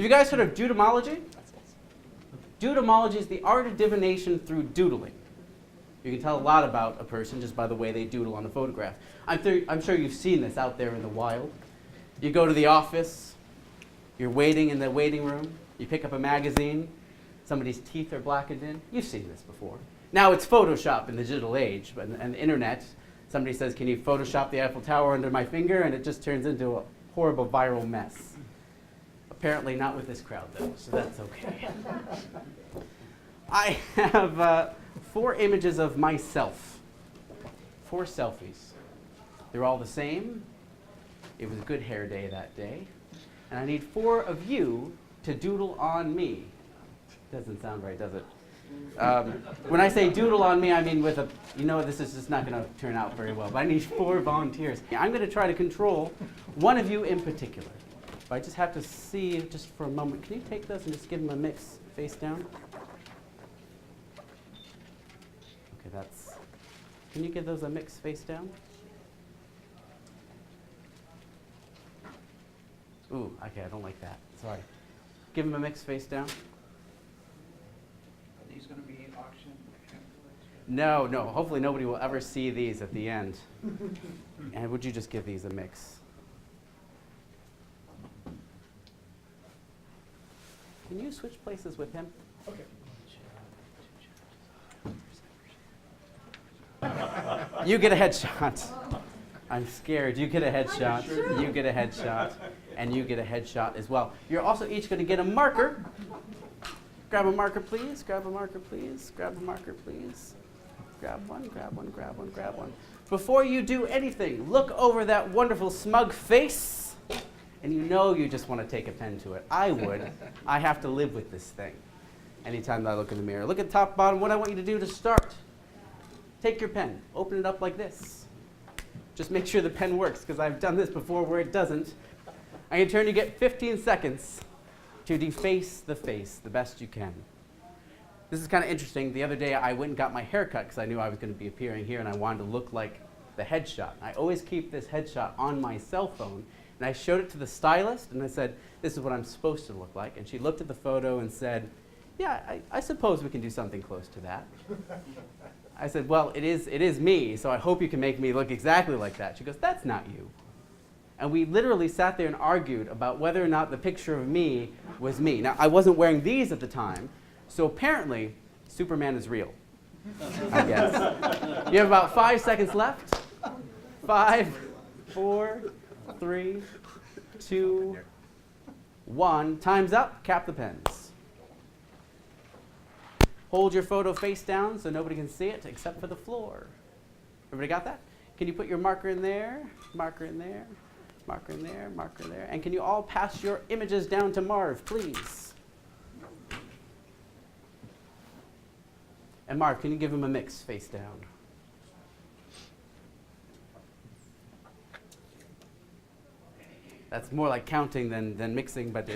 Have you guys heard of Doodlology? Doodlology is the art of divination through doodling. You can tell a lot about a person just by the way they doodle on a photograph. I'm sure you've seen this out there in the wild. You go to the office, you're waiting in the waiting room, you pick up a magazine, somebody's teeth are blackened in. You've seen this before. Now it's Photoshop in the digital age, but and the internet. Somebody says, can you Photoshop the Eiffel Tower under my finger? And it just turns into a horrible viral mess. Apparently not with this crowd, though, so that's okay. I have 4 images of myself. 4 selfies. They're all the same. It was a good hair day that day. And I need 4 of you to doodle on me. Doesn't sound right, does it? When I say doodle on me, I mean with a, you know, this is just not going to turn out very well, but I need 4 volunteers. I'm going to try to control one of you in particular. But I just have to see just for a moment. Can you take those and just give them a mix face down? Okay, that's, can you give those a mix face down? Ooh, okay, I don't like that. Sorry. Give them a mix face down. These going to be auction? No, no. Hopefully nobody will ever see these at the end. And would you just give these a mix? Can you switch places with him? Okay. You get a headshot. I'm scared. You get a headshot. You get a headshot. And you get a headshot as well. You're also each going to get a marker. Grab a marker, please. Grab a marker, please. Grab a marker, please. Grab one, grab one, grab one, grab one. Before you do anything, look over that wonderful smug face, and you know you just want to take a pen to it. I would. I have to live with this thing anytime that I look in the mirror. Look at top, bottom. What I want you to do to start. Take your pen. Open it up like this. Just make sure the pen works, because I've done this before where it doesn't. In turn, you get 15 seconds to deface the face the best you can. This is kind of interesting. The other day, I went and got my hair cut because I knew I was going to be appearing here, and I wanted to look like the headshot. I always keep this headshot on my cell phone, and I showed it to the stylist, and I said, this is what I'm supposed to look like. And she looked at the photo and said, yeah, I suppose we can do something close to that. I said, well, it is me, so I hope you can make me look exactly like that. She goes, that's not you. And we literally sat there and argued about whether or not the picture of me was me. Now, I wasn't wearing these at the time, so apparently, Superman is real, I guess. You have about 5 seconds left. 5, 4, 3, 2, 1. Time's up. Cap the pens. Hold your photo face down so nobody can see it except for the floor. Everybody got that? Can you put your marker in there? Marker in there. Marker in there, marker there. And can you all pass your images down to Marv, please? And Marv, can you give him a mix face down? That's more like counting than mixing, but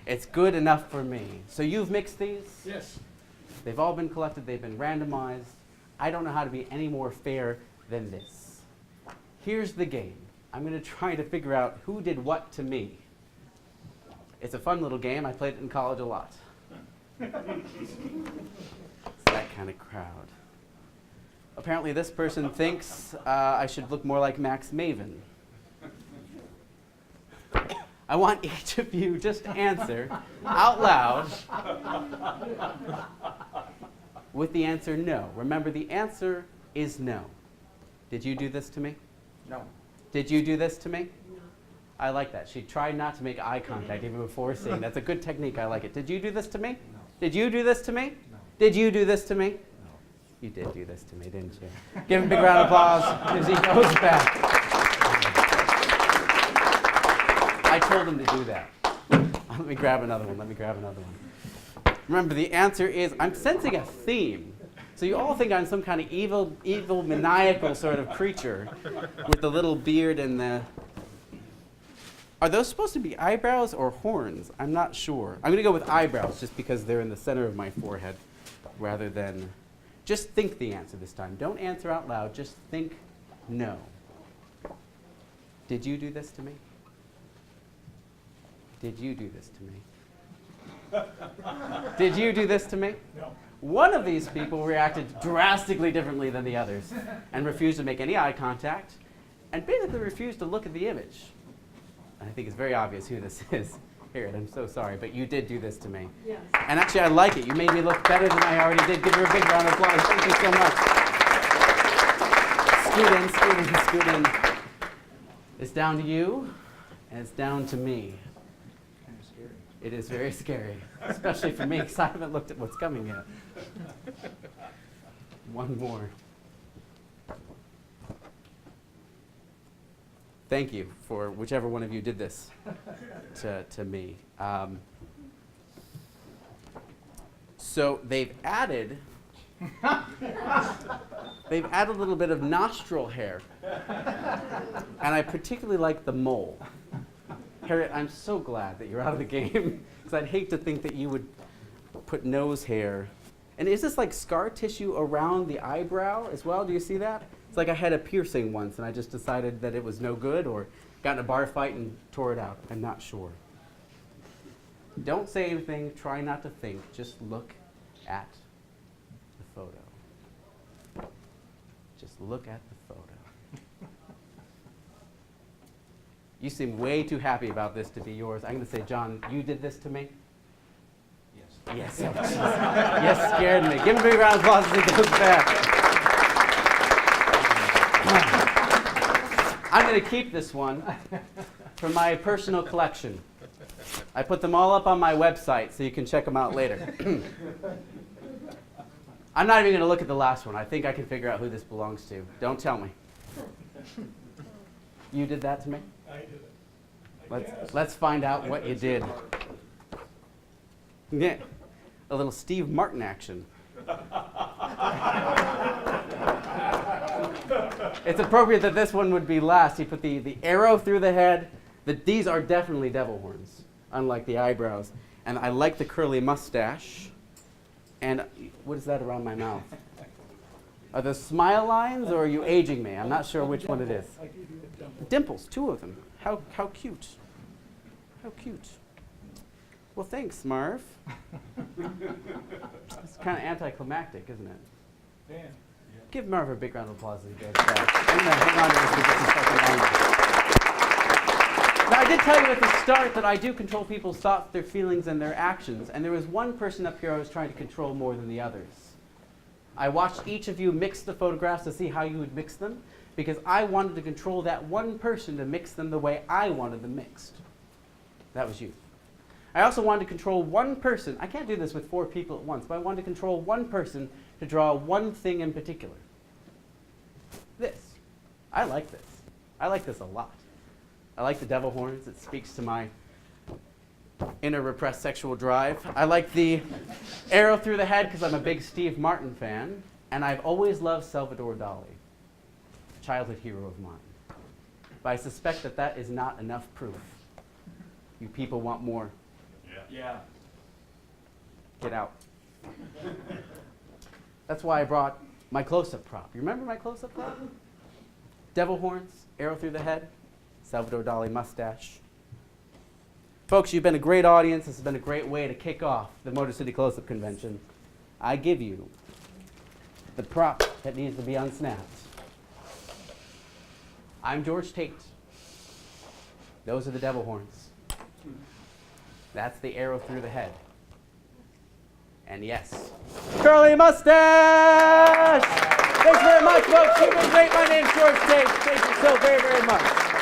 it's good enough for me. So you've mixed these? Yes. They've all been collected, they've been randomized. I don't know how to be any more fair than this. Here's the game. I'm going to try to figure out who did what to me. It's a fun little game. I played it in college a lot. It's that kind of crowd. Apparently this person thinks I should look more like Max Maven. I want each of you just to answer out loud with the answer no. Remember, the answer is no. Did you do this to me? No. Did you do this to me? No. I like that. She tried not to make eye contact even before seeing. That's a good technique. I like it. Did you do this to me? No. Did you do this to me? No. Did you do this to me? No. You did do this to me, didn't you? Give him a big round of applause as he goes back. I told him to do that. Let me grab another one. Let me grab another one. Remember, the answer is, I'm sensing a theme. So you all think I'm some kind of evil, maniacal sort of creature with the little beard and the... Are those supposed to be eyebrows or horns? I'm not sure. I'm going to go with eyebrows just because they're in the center of my forehead rather than... Just think the answer this time. Don't answer out loud. Just think no. Did you do this to me? Did you do this to me? Did you do this to me? No. One of these people reacted drastically differently than the others and refused to make any eye contact and basically refused to look at the image. I think it's very obvious who this is. Here, I'm so sorry, but you did do this to me. Yes. And actually, I like it. You made me look better than I already did. Give her a big round of applause. Thank you so much. Scoot in. It's down to you, and it's down to me. Kind of scary. It is very scary, especially for me, because I haven't looked at what's coming yet. One more. Thank you for whichever one of you did this to me. So they've added a little bit of nostril hair. And I particularly like the mole. Harriet, I'm so glad that you're out of the game, because I'd hate to think that you would put nose hair. And is this like scar tissue around the eyebrow as well? Do you see that? It's like I had a piercing once and I just decided that it was no good, or got in a bar fight and tore it out. I'm not sure. Don't say anything, try not to think, just look at the photo. Just look at the photo. You seem way too happy about this to be yours. I'm going to say, John, you did this to me? Yes. Yes, yes, scared me. Give him a big round of applause as he goes back. I'm going to keep this one for my personal collection. I put them all up on my website, so you can check them out later. I'm not even going to look at the last one. I think I can figure out who this belongs to. Don't tell me. You did that to me? I did it. Let's find out what you did. Yeah, a little Steve Martin action. It's appropriate that this one would be last. He put the arrow through the head. These are definitely devil horns, unlike the eyebrows. And I like the curly mustache. And what is that around my mouth? Are those smile lines, or are you aging me? I'm not sure which one it is. I gave you a dimple. Dimples, 2 of them. How cute. How cute. Well, thanks, Marv. It's kind of anticlimactic, isn't it? Dan. Give Marv a big round of applause as he goes back. I'm going to hang on to this for just a second longer. Now, I did tell you at the start that I do control people's thoughts, their feelings, and their actions. And there was one person up here I was trying to control more than the others. I watched each of you mix the photographs to see how you would mix them, because I wanted to control that one person to mix them the way I wanted them mixed. That was you. I also wanted to control one person. I can't do this with 4 people at once, but I wanted to control one person to draw one thing in particular. This. I like this. I like this a lot. I like the devil horns. It speaks to my inner repressed sexual drive. I like the arrow through the head because I'm a big Steve Martin fan. And I've always loved Salvador Dali, a childhood hero of mine. But I suspect that that is not enough proof. You people want more. Yeah. Get out. That's why I brought my close-up prop. You remember my close-up prop? Devil horns, arrow through the head, Salvador Dali mustache. Folks, you've been a great audience. This has been a great way to kick off the Motor City Close-Up Convention. I give you the prop that needs to be unsnapped. I'm George Tait. Those are the devil horns. That's the arrow through the head. And yes, curly mustache! Thanks very much, folks. You've been great. My name's George Tait. Thank you so very, very much.